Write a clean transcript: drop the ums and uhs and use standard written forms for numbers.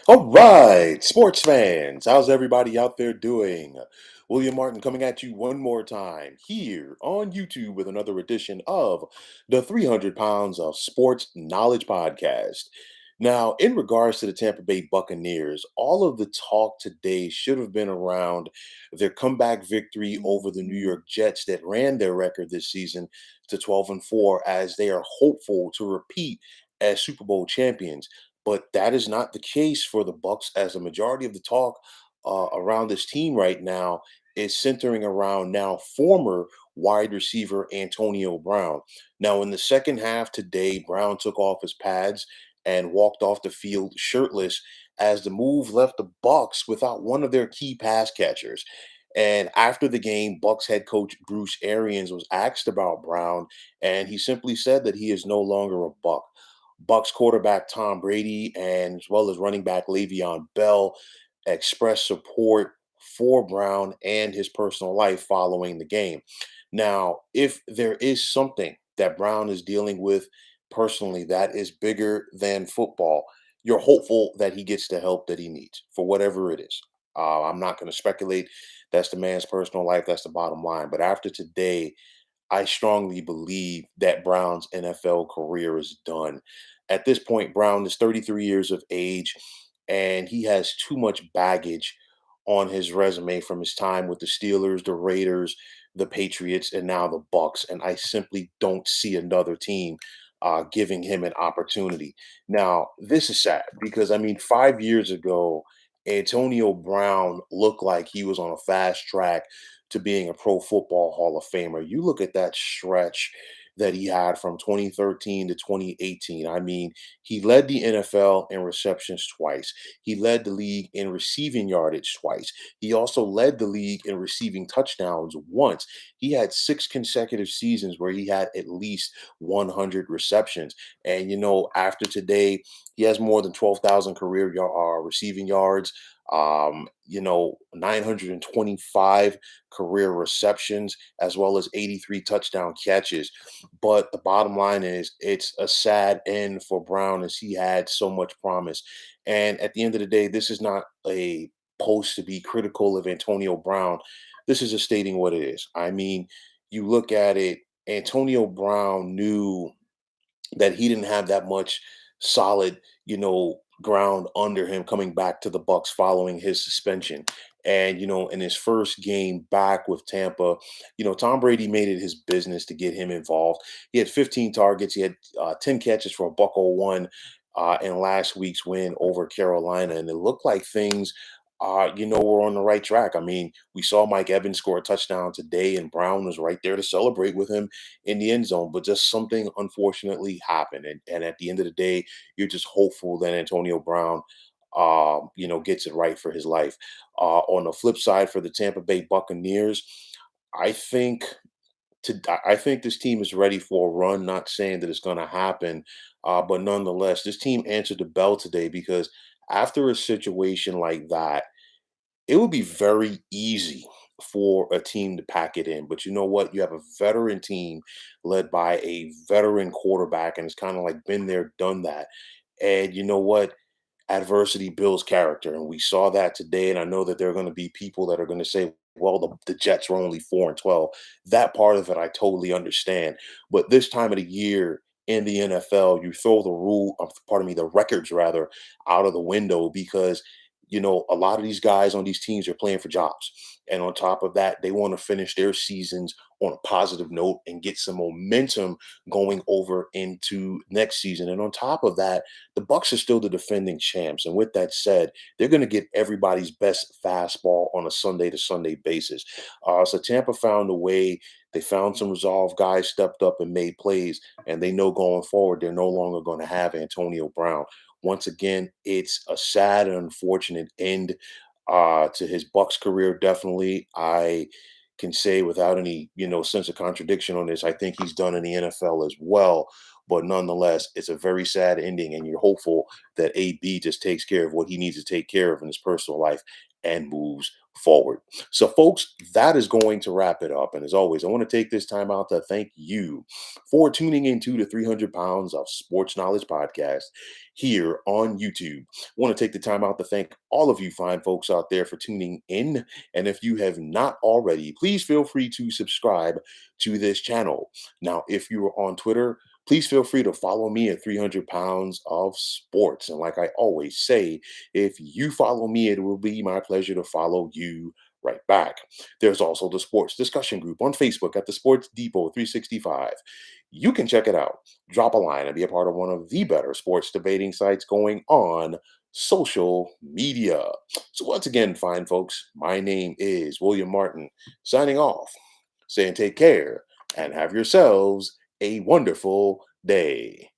All right, sports fans, how's everybody out there doing? William Martin coming at you one more time here on YouTube with another edition of the 300 Pounds of Sports Knowledge Podcast. Now, in regards to the Tampa Bay Buccaneers, all of the talk today should have been around their comeback victory over the New York Jets that ran their record this season to 12-4 as they are hopeful to repeat as Super Bowl champions. But that is not the case for the Bucks, as a majority of the talk around this team right now is centering around now former wide receiver Antonio Brown. Now, in the second half today, Brown took off his pads and walked off the field shirtless as the move left the Bucks without one of their key pass catchers. And after the game, Bucks head coach Bruce Arians was asked about Brown, and he simply said that he is no longer a Buck. Bucks quarterback Tom Brady and as well as running back Le'Veon Bell expressed support for Brown and his personal life following the game. Now, if there is something that Brown is dealing with personally that is bigger than football, you're hopeful that he gets the help that he needs for whatever it is. I'm not going to speculate. That's the man's personal life. That's the bottom line. But after today, I strongly believe that Brown's NFL career is done. At this point, Brown is 33 years of age, and he has too much baggage on his resume from his time with the Steelers, the Raiders, the Patriots, and now the Bucks. And I simply don't see another team giving him an opportunity. Now, this is sad because I mean, 5 years ago, Antonio Brown looked like he was on a fast track to being a Pro Football Hall of Famer. You look at that stretch that he had from 2013 to 2018. I mean, he led the NFL in receptions twice. He led the league in receiving yardage twice. He also led the league in receiving touchdowns once. He had 6 consecutive seasons where he had at least 100 receptions. And, after today, he has more than 12,000 career receiving yards. 925 career receptions, as well as 83 touchdown catches. But the bottom line is, it's a sad end for Brown as he had so much promise. And at the end of the day, this is not a post to be critical of Antonio Brown. This is just stating what it is. I mean, you look at it, Antonio Brown knew that he didn't have that much solid, ground under him coming back to the Bucks following his suspension. And in his first game back with Tampa, Tom Brady made it his business to get him involved. He had 15 targets. He had 10 catches for a buck 01 in last week's win over Carolina, and it looked like things we're on the right track. I mean, we saw Mike Evans score a touchdown today, and Brown was right there to celebrate with him in the end zone. But just something unfortunately happened. And at the end of the day, you're just hopeful that Antonio Brown, gets it right for his life. On the flip side, for the Tampa Bay Buccaneers, I think I think this team is ready for a run. Not saying that it's going to happen, but nonetheless, this team answered the bell today because after a situation like that, it would be very easy for a team to pack it in. But you know what? You have a veteran team led by a veteran quarterback, and it's kind of like been there, done that. And you know what? Adversity builds character. And we saw that today. And I know that there are going to be people that are going to say, well, the Jets were only 4-12. That part of it I totally understand. But this time of the year in the NFL, you throw the records rather, out of the window because a lot of these guys on these teams are playing for jobs. And on top of that, they want to finish their seasons on a positive note and get some momentum going over into next season. And on top of that, the Bucks are still the defending champs. And with that said, they're going to get everybody's best fastball on a Sunday to Sunday basis. So Tampa found a way. They found some resolve. Guys stepped up and made plays, and they know going forward they're no longer going to have Antonio Brown. Once again, it's a sad and unfortunate end to his Bucks career. Definitely, I can say without any sense of contradiction on this. I think he's done in the NFL as well. But nonetheless, it's a very sad ending, and you're hopeful that AB just takes care of what he needs to take care of in his personal life and moves forward. So, folks, that is going to wrap it up. And as always, I want to take this time out to thank you for tuning into the 300 Pounds of Sports Knowledge podcast here on YouTube. I want to take the time out to thank all of you fine folks out there for tuning in. And if you have not already, please feel free to subscribe to this channel. Now, if you are on Twitter, please feel free to follow me at 300 Pounds of Sports. And like I always say, if you follow me, it will be my pleasure to follow you right back. There's also the sports discussion group on Facebook at the Sports Depot 365. You can check it out, drop a line, and be a part of one of the better sports debating sites going on social media. So, once again, fine folks, my name is William Martin, signing off, saying take care and have yourselves a wonderful day.